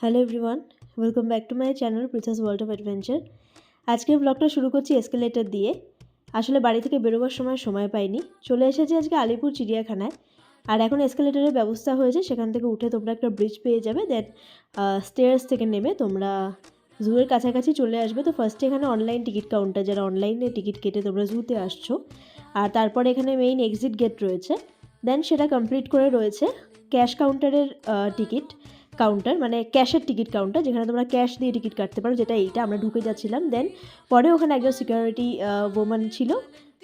Hello everyone, welcome back to my channel princess world of adventure. আজকের ব্লগটা শুরু করছি এসকেলেটর দিয়ে। আসলে বাড়ি থেকে বেরোবার সময় পাইনি, চলে এসেছি আজকে আলিপুর চিড়িয়াখানায়। আর এখন এসকেলেটরের ব্যবস্থা হয়েছে, সেখান থেকে উঠে তোমরা একটা ব্রিজ পেয়ে যাবে, দেন স্টেয়ার্স থেকে নেমে তোমরা জুয়ের কাছাকাছি চলে আসবে। তো ফার্স্টে এখানে অনলাইন টিকিট কাউন্টার, যারা অনলাইনে টিকিট কেটে তোমরা জুতে আসছো, আর তারপরে এখানে মেইন এক্সিট গেট রয়েছে। দেন সেটা কমপ্লিট করে রয়েছে ক্যাশ কাউন্টারের টিকিট কাউন্টার, মানে ক্যাশের টিকিট কাউন্টার, যেখানে তোমরা ক্যাশ দিয়ে টিকিট কাটতে পারো, যেটা এইটা আমরা ঢুকে যাচ্ছিলাম। দেন পরে ওখানে একজন সিকিউরিটি ওম্যান ছিল,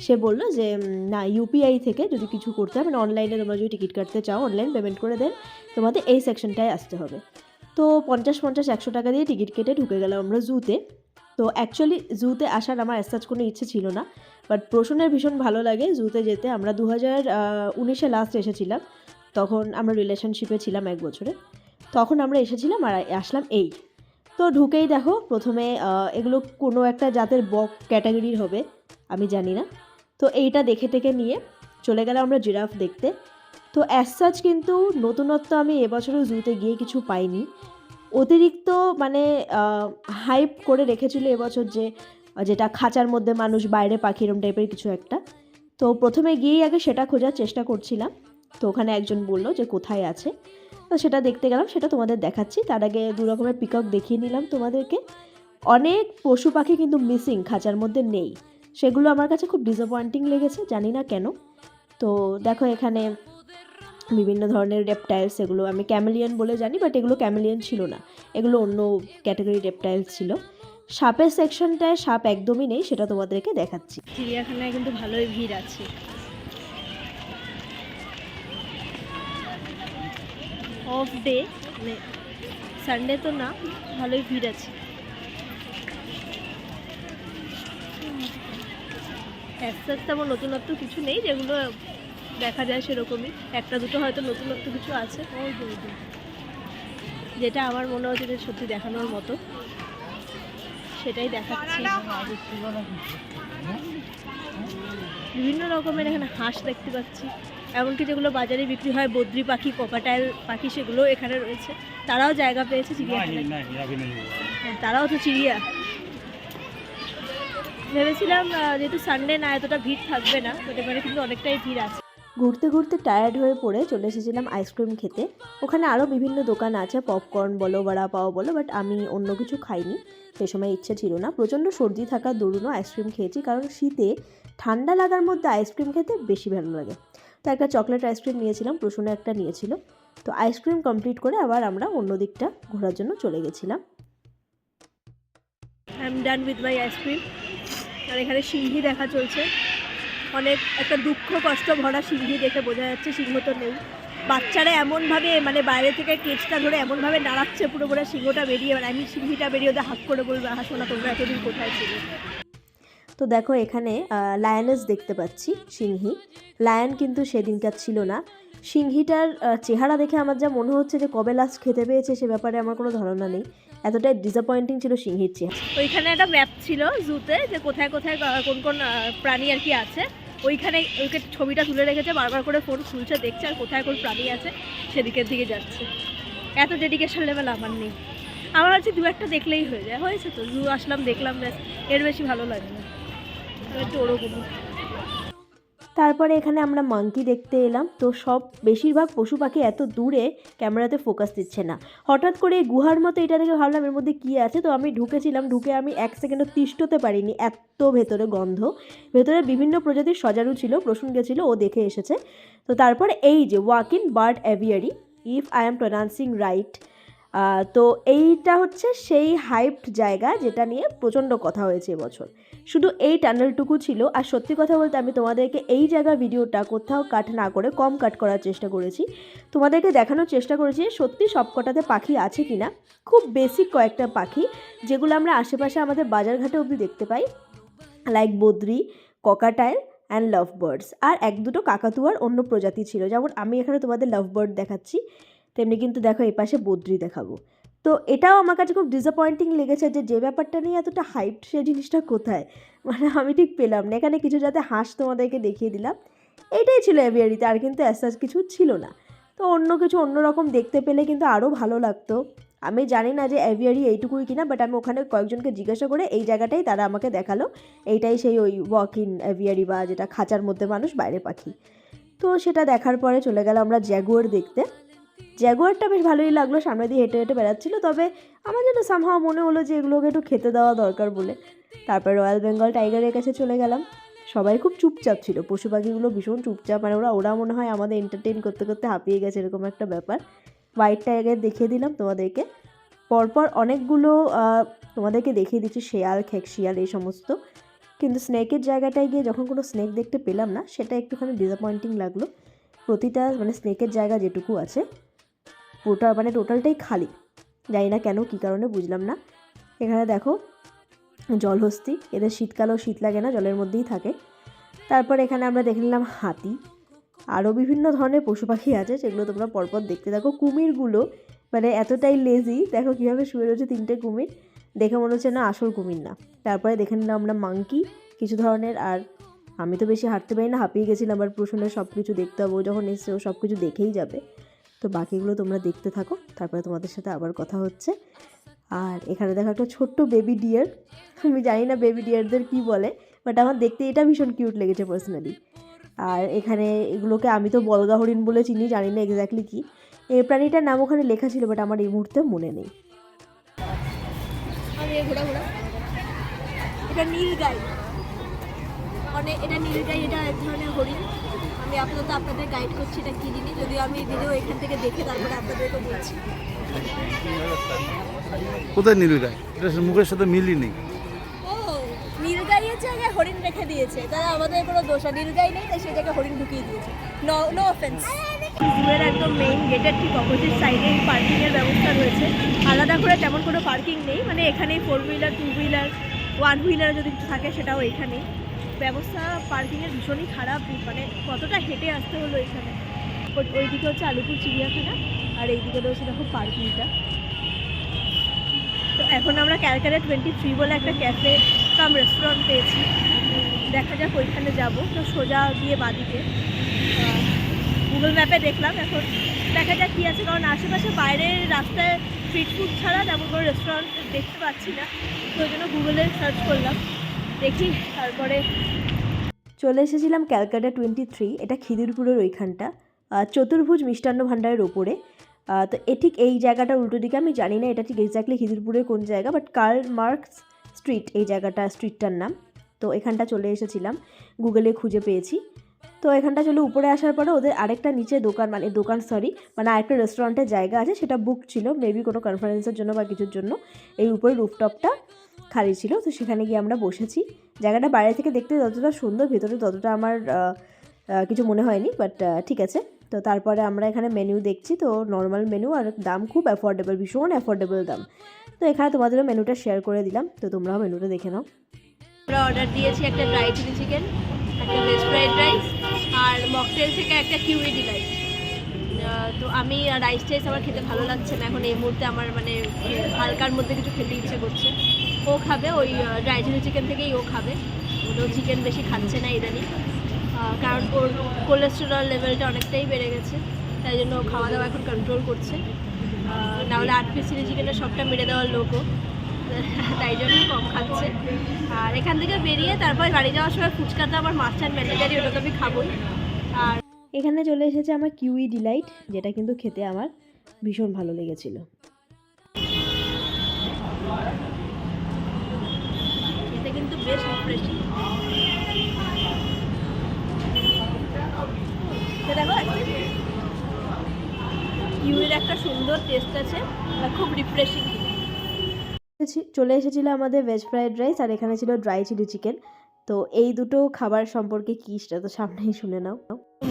সে বললো যে না, ইউপিআই থেকে যদি কিছু করতে হয়, মানে অনলাইনে তোমরা যদি টিকিট কাটতে চাও অনলাইন পেমেন্ট করে দেন, তোমাদের এই সেকশনটায় আসতে হবে। তো 50-100 টাকা দিয়ে টিকিট কেটে ঢুকে গেলাম আমরা জুতে। তো অ্যাকচুয়ালি জুতে আসার আমার অ্যাজ কোনো ইচ্ছে ছিল না, বাট প্রসূনের ভীষণ ভালো লাগে জুতে যেতে। আমরা 2019-এ লাস্ট এসেছিলাম, তখন আমরা রিলেশনশিপে ছিলাম 1 বছরে, তখন আমরা এসেছিলাম আর আসলাম এই। তো ঢুকেই দেখো প্রথমে এগুলো কোনো একটা জাতের বক ক্যাটাগরির হবে, আমি জানি না। তো এইটা দেখে টেকে নিয়ে চলে গেলাম আমরা জিরাফ দেখতে। তো অ্যাজ সাচ কিন্তু নতুনত্ব আমি এবছরও জুতে গিয়ে কিছু পাইনি। অতিরিক্ত মানে হাইপ করে রেখেছিল এবছর, যে যেটা খাঁচার মধ্যে মানুষ, বাইরে পাখি, এরম টাইপের কিছু একটা। তো প্রথমে গিয়েই আগে সেটা খোঁজার চেষ্টা করছিলাম। তো ওখানে একজন বলল যে কোথায় আছে, তো সেটা দেখতে গেলাম, সেটা তোমাদের দেখাচ্ছি। তার আগে 2 রকমের পিকক দেখিয়ে নিলাম তোমাদেরকে। অনেক পশু পাখি কিন্তু মিসিং, খাঁচার মধ্যে নেই, সেগুলো আমার কাছে খুব ডিসঅ্যাপয়েন্টিং লেগেছে, জানি না কেন। তো দেখো এখানে বিভিন্ন ধরনের রেপটাইলস, এগুলো আমি ক্যামেলিয়ন বলে জানি, বাট এগুলো ক্যামেলিয়ন ছিল না, এগুলো অন্য ক্যাটাগরি রেপটাইলস ছিল। সাপের সেকশনটায় সাপ একদমই নেই, সেটা তোমাদেরকে দেখাচ্ছি। চিড়িয়াখানায় কিন্তু ভালোই ভিড় আছে, অফ ডে মানে সানডে তো না, ভালোই ভিড় আছে। অ্যাজ তেমন নতুনত্ব কিছু নেই, যেগুলো দেখা যায় সেরকমই, একটা দুটো হয়তো নতুনত্ব কিছু আছে, যেটা আমার মনে হচ্ছে যে সত্যি দেখানোর মতো, সেটাই দেখাচ্ছি। বিভিন্ন রকমের এখানে হাঁস দেখতে পাচ্ছি, এমনকি যেগুলো বাজারে বিক্রি হয় বদ্রি পাখি, ককাটাইল পাখি, সেগুলো এখানে রয়েছে। তারাও জায়গা পেয়েছে চিড়িয়াখানায়, তারাও তো চিড়িয়া। ভেবেছিলাম যেহেতু সানডে না এতটা ভিড় থাকবে না, বাট এবারে কিন্তু অনেকটাই ভিড় আছে। ঘুরতে ঘুরতে টায়ার্ড হয়ে পড়ে চলে এসেছিলাম আইসক্রিম খেতে। ওখানে আরও বিভিন্ন দোকান আছে, পপকর্ন বলো, বড়া পাও বলো, বাট আমি অন্য কিছু খাইনি, সে সময় ইচ্ছে ছিল না। প্রচণ্ড সর্দি থাকার দরুনও আইসক্রিম খেয়েছি, কারণ শীতে ঠান্ডা লাগার মধ্যে আইসক্রিম খেতে বেশি ভালো লাগে। তো একটা চকলেট আইসক্রিম নিয়েছিলাম, প্রসূনে একটা নিয়েছিল। তো আইসক্রিম কমপ্লিট করে আবার আমরা অন্য দিকটা ঘোরার জন্য চলে গেছিলাম। I am done with my ice cream. আর এখানে সিংহি দেখা চলছে, অনেক একটা দুঃখ কষ্ট ভরা সিংহি দেখে বোঝা যাচ্ছে সিংহ তো নেই। বাচ্চারা এমনভাবে মানে বাইরে থেকে কেচটা ধরে এমনভাবে নাড়াচ্ছে পুরো পুরো সিংহটা বেরিয়ে, মানে আমি সিংহিটা বেরিয়ে ওদের হাত করে বলবো, হাসো না তোমরা এতদিন কোথায় ছিল। তো দেখো এখানে লায়নেস দেখতে পাচ্ছি, সিংহি। লায়ন কিন্তু সেদিনকার ছিল না। সিংহিটার চেহারা দেখে আমার যা মনে হচ্ছে যে কবে লাস্ট খেতে পেয়েছে সে ব্যাপারে আমার কোনো ধারণা নেই, এতটাই ডিসঅ্যাপয়েন্টিং ছিল সিংহির চেহারা। ওইখানে একটা ম্যাপ ছিল জুতে, যে কোথায় কোথায় কোন কোন প্রাণী আর কি আছে, ওইখানে ওইকে ছবিটা তুলে রেখেছে, বারবার করে ফোন খুলছে, দেখছে আর কোথায় কোন প্রাণী আছে সেদিকের দিকে যাচ্ছে। এত ডেডিকেশন লেভেল আমার নেই, আমার হচ্ছে 2-1টা দেখলেই হয়ে যায়, হয়েছে তো জু আসলাম দেখলাম, ব্যাস, এর বেশি ভালো লাগে না, একটু ওরকম। তারপরে এখানে আমরা মাঙ্কি দেখতে এলাম। তো সব বেশিরভাগ পশু পাখি এত দূরে, ক্যামেরাতে ফোকাস দিচ্ছে না। হঠাৎ করে গুহার মতো এটা দেখে ভাবলাম এর মধ্যে কী আছে। তো আমি ঢুকেছিলাম, ঢুকে আমি 1 সেকেন্ডও তিষ্ঠতে পারিনি, এত ভেতরে গন্ধ। ভেতরে বিভিন্ন প্রজাতির সজারু ছিল, প্রসূন গেছিলো, ও দেখে এসেছে। তো তারপরে এই যে walk in bird aviary, if I am প্রনাউন্সিং right. তো এইটা হচ্ছে সেই হাইপড জায়গা যেটা নিয়ে প্রচণ্ড কথা হয়েছে এবছর। শুধু এই টানেলটুকু ছিল। আর সত্যি কথা বলতে আমি তোমাদেরকে এই জায়গার ভিডিওটা কোথাও কাট না করে কম কাট করার চেষ্টা করেছি, তোমাদেরকে দেখানোর চেষ্টা করেছি সত্যি সবকটাতে পাখি আছে কিনা। খুব বেসিক কয়েকটা পাখি যেগুলো আমরা আশেপাশে আমাদের বাজারঘাটে অবধি দেখতে পাই, লাইক বদ্রি, ককাটাইল অ্যান্ড লাভ বার্ডস। আর 1-2টো কাকাতুয়ার অন্য প্রজাতি ছিল, যেমন আমি এখানে তোমাদের লাভ বার্ড দেখাচ্ছি, তেমনি কিন্তু দেখো এই পাশে বদ্রি দেখাবো। তো এটাও আমার কাছে খুব ডিসঅ্যাপয়েন্টিং লেগেছে, যে ব্যাপারটা নিয়ে এতটা হাইপ, সেই জিনিসটা কোথায়, মানে আমি ঠিক পেলাম না। এখানে কিছু যাতে হাঁস তোমাদেরকে দেখিয়ে দিলাম, এইটাই ছিল এভিয়ারিতে, আর কিন্তু অ্যাজ সাচ কিছু ছিল না। তো অন্য কিছু অন্যরকম দেখতে পেলে কিন্তু আরও ভালো লাগতো। আমি জানি না যে অ্যাভিয়ারি এইটুকুই কিনা, বাট আমি ওখানে কয়েকজনকে জিজ্ঞাসা করে এই জায়গাটাই তারা আমাকে দেখালো এইটাই সেই ওই ওয়াক ইন অ্যাভিয়ারি বা যেটা খাঁচার মধ্যে মানুষ বাইরে পাখি। তো সেটা দেখার পরে চলে গেল আমরা জ্যাগুয়ার দেখতে। জ্যাগুয়ারটা বেশ ভালোই লাগলো, সামনে দিয়ে হেঁটে হেঁটে বেড়াচ্ছিলো, তবে আমার যেন সামহাও মনে হলো যে এগুলোকে একটু খেতে দেওয়া দরকার বলে। তারপর রয়্যাল বেঙ্গল টাইগারের কাছে চলে গেলাম। সবাই খুব চুপচাপ ছিল, পশু পাখিগুলো ভীষণ চুপচাপ, মানে ওরা মনে হয় আমাদের এন্টারটেইন করতে করতে হাঁপিয়ে গেছে এরকম একটা ব্যাপার। হোয়াইট টাইগার দেখিয়ে দিলাম তোমাদেরকে, পরপর অনেকগুলো তোমাদেরকে দেখিয়ে দিচ্ছি শেয়াল, খেকশিয়াল এই সমস্ত। কিন্তু স্নেকের জায়গাটায় গিয়ে যখন কোনো স্নেক দেখতে পেলাম না, সেটা একটুখানি ডিসঅ্যাপয়েন্টিং লাগলো। প্রতিটা মানে স্নেকের জায়গা যেটুকু আছে টোটালটাই খালি, জানি না কেন, কী কারণে বুঝলাম না। এখানে দেখো জলহস্তি, এদের শীতকালেও শীত লাগে না, জলের মধ্যেই থাকে। তারপর এখানে আমরা দেখে নিলাম হাতি, আরও বিভিন্ন ধরনের পশু পাখি আছে সেগুলো তোমরা পরপর দেখতে থাকো। কুমিরগুলো মানে এতটাই লেজি, দেখো কীভাবে শুয়ে রয়েছে 3টে কুমির, দেখে মনে হচ্ছে না আসল কুমির না। তারপরে দেখে নিলাম আমরা মাঙ্কি কিছু ধরনের, আর আমি তো বেশি হাঁটতে পারি না, হাঁপিয়ে গেছিলাম, আবার প্রশ্নের সব কিছু দেখতে হবে, ও যখন এসছে ও সব কিছু দেখেই যাবে। তো বাকিগুলো তোমরা দেখতে থাকো, তারপরে তোমাদের সাথে আবার কথা হচ্ছে। আর এখানে দেখো একটা ছোট্ট বেবি ডিয়ার, আমি জানি না বেবি ডিয়ারদের কী বলে, বাট আমার দেখতে এটা ভীষণ কিউট লেগেছে পার্সোনালি। আর এখানে এগুলোকে আমি তো বলগা হরিণ বলে চিনি, জানি না এক্স্যাক্টলি কী এই প্রাণীটার নাম ওখানে লেখা ছিল, বাট আমার এই মুহূর্তে মনে নেই। এটা নীলগাই, এটা নীলগাই, এটা এক ধরনের হরিণ। আমি আপাতত আপনাদের গাইড করছি এটা কী জিনিস, যদিও আমি ভিডিও এখান থেকে দেখে তারপরে আপনাদেরকে বলছি। কোথায় নীলগাই? এটা মুখের সাথে মিলই নেই। ও নীলগাইয়ের জায়গায় হরিণ রেখে দিয়েছে, তারা আমাদের কোনো দোষ, নীলগাই নেই তাই সেই জায়গায় হরিণ ঢুকিয়ে দিয়েছে। No offence. জুয়ের একদম মেইন গেটের ঠিক অপোজিট সাইডে পার্কিংয়ের ব্যবস্থা রয়েছে, আলাদা করে তেমন কোনো পার্কিং নেই, মানে এখানেই 4 হুইলার 2 হুইলার 1 হুইলার যদি কিছু থাকে সেটাও এখানেই ব্যবস্থা। পার্কিংয়ের ভীষণই খারাপ, মানে কতটা হেঁটে আসতে হলো এখানে। ওইদিকে হচ্ছে আলিপুর চিড়িয়াখানা, আর এইদিকে রয়েছে দেখো পার্কিংটা। তো এখন আমরা ক্যালকাটা 23 বলে একটা ক্যাফে কাম রেস্টুরেন্ট পেয়েছি, দেখা যাক ওইখানে যাব। তো সোজা গিয়ে বাদিকে গুগল ম্যাপে দেখলাম, এখন দেখা যাক কী আছে, কারণ আশেপাশে বাইরের রাস্তায় স্ট্রিট ফুড ছাড়া তেমন কোনো রেস্টুরেন্ট দেখতে পাচ্ছি না, তো ওই জন্য গুগলে সার্চ করলাম, দেখি। তারপরে চলে এসেছিলাম ক্যালকাটা 23, এটা খিদিরপুরের ওইখানটা, চতুর্ভুজ মিষ্টান্ন ভাণ্ডারের ওপরে। তো ঠিক এই জায়গাটার উল্টো দিকে, আমি জানি না এটা ঠিক এক্স্যাক্টলি খিদিরপুরের কোন জায়গা, বাট কার্ল মার্কস স্ট্রিট এই স্ট্রিটটার নাম। তো এখানটা চলে এসেছিলাম, গুগলে খুঁজে পেয়েছি। তো এখানটা চলে উপরে আসার পরে ওদের আরেকটা নিচে মানে আরেকটা রেস্টুরেন্টের জায়গা আছে, সেটা বুক ছিল, মেবি কোনো কনফারেন্সের জন্য বা কিছুর জন্য। এই উপরে রুফটপটা খালি ছিল, তো সেখানে গিয়ে আমরা বসেছি। জায়গাটা বাইরে থেকে দেখতে যতটা সুন্দর, ভেতরে ততটা আমার কিছু মনে হয়নি, বাট ঠিক আছে। তো তারপরে আমরা এখানে মেনু দেখছি, তো নর্মাল মেনু, আর দাম খুব অ্যাফোর্ডেবল, ভীষণ অ্যাফোর্ডেবল দাম। তো এখানে তোমাদেরও মেনুটা শেয়ার করে দিলাম, তো তোমরাও মেনুটা দেখে নাও। আমরা অর্ডার দিয়েছি একটা ড্রাই চিলি চিকেন, একটা ভেজ ফ্রাইড রাইস, আর মকটেল থেকে একটা কিউই ডিলাইট। তো আমি রাইস টাইস আমার খেতে ভালো লাগছে না এখন এই মুহূর্তে, আমার মানে হালকার মধ্যে কিছু খেতে ইচ্ছে করছে। ও খাবে ওই ড্রাই চিলি চিকেন থেকেই, ও খাবে, ও চিকেন বেশি খাচ্ছে না ইদানিং, কারণ ওর কোলেস্টেরল লেভেলটা অনেকটাই বেড়ে গেছে, তাই জন্য ও খাওয়া দাওয়া এখন কন্ট্রোল করছে। নাহলে 8 পিস চিলি চিকেনের সবটা মেরে দেওয়ার লোকও, তাই জন্য কম খাচ্ছে। আর এখান থেকে বেরিয়ে তারপর বাড়ি যাওয়ার সময় ফুচকাটা আমার মাস্ট অ্যান্ড ম্যান্ডেটারি, ওটা তো আমি খাবোই। আর এখানে চলে এসেছে আমার কিউই ডিলাইট, যেটা কিন্তু খেতে আমার ভীষণ ভালো লেগেছিল। খেতে কিন্তু বেশ রিফ্রেশিং। দেখো কিউইর একটা সুন্দর টেস্ট আছে, খুব রিফ্রেশিং। চলে এসেছিলো আমাদের ভেজ ফ্রাইড রাইস, আর এখানে ছিল ড্রাই চিলি চিকেন। তো এই দুটো খাবার সম্পর্কে কী সেটা তো সামনেই শুনে নাও।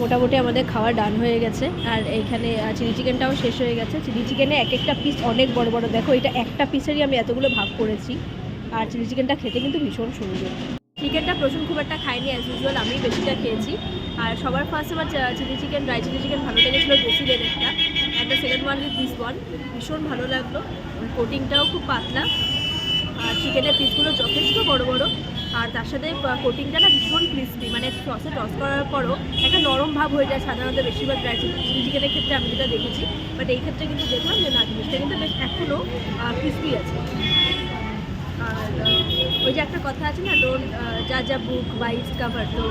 মোটামুটি আমাদের খাওয়া ডান হয়ে গেছে, আর এইখানে চিলি চিকেনটাও শেষ হয়ে গেছে। চিলি চিকেনে এক একটা পিস অনেক বড় বড়, দেখো এটা একটা পিসেরই আমি এতগুলো ভাগ করেছি। আর চিলি চিকেনটা খেতে কিন্তু ভীষণ সুন্দর। চিকেনটা প্রচুর খুব একটা খাইনি, অ্যাজ ইউজুয়াল আমি বেশিটা খেয়েছি। আর সবার ফার্স্ট আমার chilli chicken, dry chilli chicken ভালো লেগেছিলো দেশি রেডেরটা, and the second one with this one ভীষণ ভালো লাগলো। কোটিংটাও খুব পাতলা, আর চিকেনের পিসগুলো যথেষ্ট বড় বড়, আর তার সাথে কোটিংটা না ভীষণ ক্রিস্পি, মানে সসে টস করার পরও একটা নরম ভাব হয়ে যায় সাধারণত বেশিরভাগ ড্রাই চিলি চিকেনের ক্ষেত্রে আমি যেটা দেখেছি। বাট এই ক্ষেত্রে কিন্তু দেখলাম যে না, জিনিসটা কিন্তু বেশ এখনও ক্রিস্পি আছে। আর ওই যে একটা কথা আছে না, ডোন্ট জাজ আ বুক বাই ইটস কাভার, তো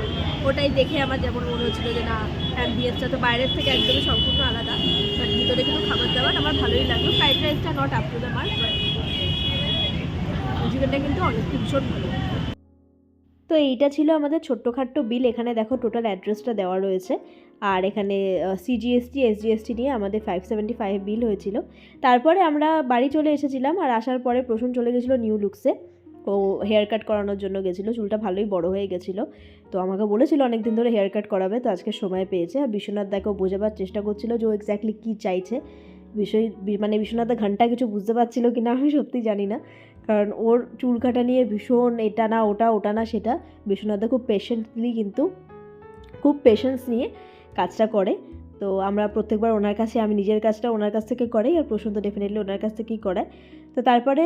ওটাই দেখে আমার যেমন মনে হচ্ছিলো যে না, অ্যাম্বিয়েন্সটা তো বাইরের থেকে একদমই সম্পূর্ণ আলাদা, বাট ভিতরে কিন্তু খাবার দাবার আমার ভালোই লাগলো। ফ্রাইড রাইসটা not up to the mark, but চিকেনটা কিন্তু অনেক ভীষণ ভালো। তো এইটা ছিল আমাদের ছোট্টখাট্টো বিল। এখানে দেখো টোটাল অ্যাড্রেসটা দেওয়া রয়েছে, আর এখানে CGST SGST নিয়ে আমাদের 575 বিল হয়েছিল। তারপরে আমরা বাড়ি চলে এসেছিলাম, আর আসার পরে প্রসূন চলে গেছিলো নিউ লুকসে। ও হেয়ার কাট করানোর জন্য গেছিলো, চুলটা ভালোই বড় হয়ে গেছিলো। তো আমাকে বলেছিল অনেক দিন ধরে হেয়ার কাট করাবে, তো আজকে সময় পেয়েছে। আর বিশ্বনাথ দাকেও বোঝাবার চেষ্টা করছিল যে ও এক্স্যাক্টলি কী চাইছে। মানে বিশ্বনাথ দা ঘন্টা কিছু বুঝতে পারছিল কি না আমি সত্যি জানি না, কারণ ওর চুল কাটা নিয়ে ভীষণ এটা না ওটা, ওটা না সেটা। বিশ্বনাথদা খুব পেশেন্টলি, কিন্তু খুব পেশেন্স নিয়ে কাজটা করে। তো আমরা প্রত্যেকবার ওনার কাছে, আমি নিজের কাজটা ওনার কাছ থেকে করাই, আর প্রসূন তো ডেফিনেটলি ওনার কাছ থেকেই করায়। তো তারপরে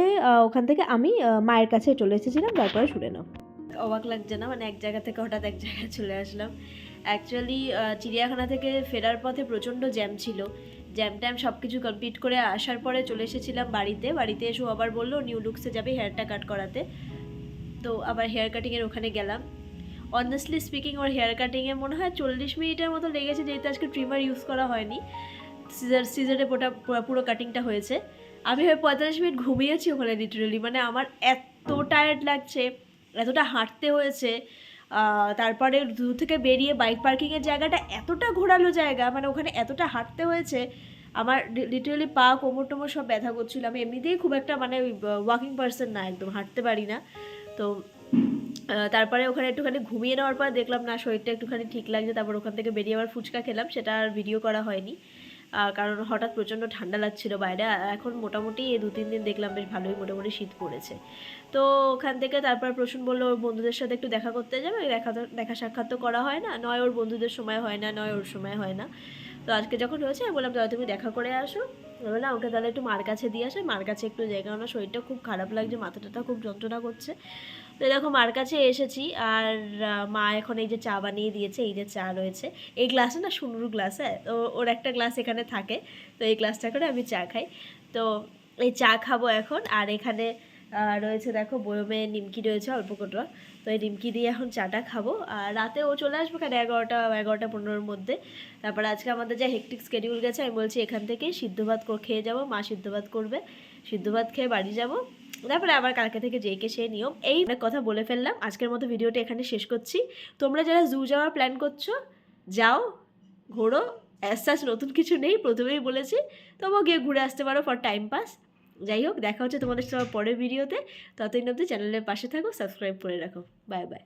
ওখান থেকে আমি মায়ের কাছে চলে এসেছিলাম। তারপরে শুনে নাও। অবাক লাগছে না, মানে এক জায়গা থেকে হঠাৎ এক জায়গায় চলে আসলাম। অ্যাকচুয়ালি চিড়িয়াখানা থেকে ফেরার পথে প্রচণ্ড জ্যাম ছিল। জ্যাম সব কিছু কমপ্লিট করে আসার পরে চলে এসেছিলাম বাড়িতে এসে আবার বললো নিউ লুকসে যাবে হেয়ারটা কাট করাতে। তো আবার হেয়ার কাটিংয়ের ওখানে গেলাম। অনেস্টলি স্পিকিং ওর হেয়ার কাটিংয়ে মনে হয় 40 মিনিটের মতো লেগেছে, যেহেতু আজকে ট্রিমার ইউজ করা হয়নি, সিজারে পুরো কাটিংটা হয়েছে। আমি 45 মিনিট ঘুমিয়েছি ওখানে লিটারেলি, মানে আমার এত টায়ার্ড লাগছে, এতটা হাঁটতে হয়েছে। তারপরে দূর থেকে বেরিয়ে বাইক পার্কিংয়ের জায়গাটা এতটা ঘোরালো জায়গা, মানে ওখানে এতটা হাঁটতে হয়েছে, আমার লিটারেলি পা কোমর টোমর সব ব্যথা করছিল। আমি এমনিতেই খুব একটা মানে ওয়াকিং পার্সন না, একদম হাঁটতে পারি না। তো তারপরে ওখানে একটুখানি ঘুমিয়ে নেওয়ার পর দেখলাম না শরীরটা একটুখানি ঠিক লাগছে। তারপর ওখান থেকে বেরিয়ে আবার ফুচকা খেলাম, সেটা আর ভিডিও করা হয়নি কারণ হঠাৎ প্রচণ্ড ঠান্ডা লাগছিল বাইরে। এখন মোটামুটি এই 2-3 দিন দেখলাম বেশ ভালোই মোটামুটি শীত পড়েছে। তো ওখান থেকে তারপর প্রসূন বললো ওর বন্ধুদের সাথে একটু দেখা করতে যাবে। দেখা সাক্ষাৎ তো করা হয় না, নয় ওর বন্ধুদের সময় হয় না, নয় ওর সময় হয় না। তো আজকে যখন হয়েছে আমি বললাম তাহলে তুমি দেখা করে আসো। বললো না, ওকে তাহলে একটু মার কাছে দিয়ে আসে, মার কাছে একটু জায়গা, আমার শরীরটা খুব খারাপ লাগছে, মাথাটা খুব যন্ত্রণা করছে। তো এরকম মার কাছে এসেছি। আর মা এখন এই যে চা বানিয়ে দিয়েছে, এই যে চা রয়েছে এই গ্লাসে না, সুনুরু গ্লাস, হ্যাঁ, তো ওর একটা গ্লাস এখানে থাকে, তো এই গ্লাসটা করে আমি চা খাই। তো এই চা খাবো এখন। আর এখানে রয়েছে দেখো বয়মে নিমকি রয়েছে অল্প কটা, তো এই নিমকি দিয়ে এখন চাটা খাবো। আর রাতে ও চলে আসবে এখানে 11টা-11:15-র মধ্যে। তারপরে আজকে আমাদের যা হেকটিক স্কেডিউল গেছে, আমি বলছি এখান থেকেই সিদ্ধ ভাত খেয়ে যাবো, মা সিদ্ধ ভাত করবে, সিদ্ধ ভাত খেয়ে বাড়ি যাবো। তারপরে আবার কালকে থেকে যেইকে সেই নিয়ম। এই অনেক কথা বলে ফেললাম, আজকের মতো ভিডিওটা এখানে শেষ করছি। তোমরা যারা জু যাওয়ার প্ল্যান করছো, যাও, ঘোরো, অ্যাজ সাচ নতুন কিছু নেই, প্রথমেই বলেছি, তবুও গিয়ে ঘুরে আসতে পারো ফর টাইম পাস। যাই হোক, দেখা হচ্ছে তোমাদের সাথে পরের ভিডিওতে। ততদিন অবধি চ্যানেলের পাশে থাকো, সাবস্ক্রাইব করে রাখো। Bye bye.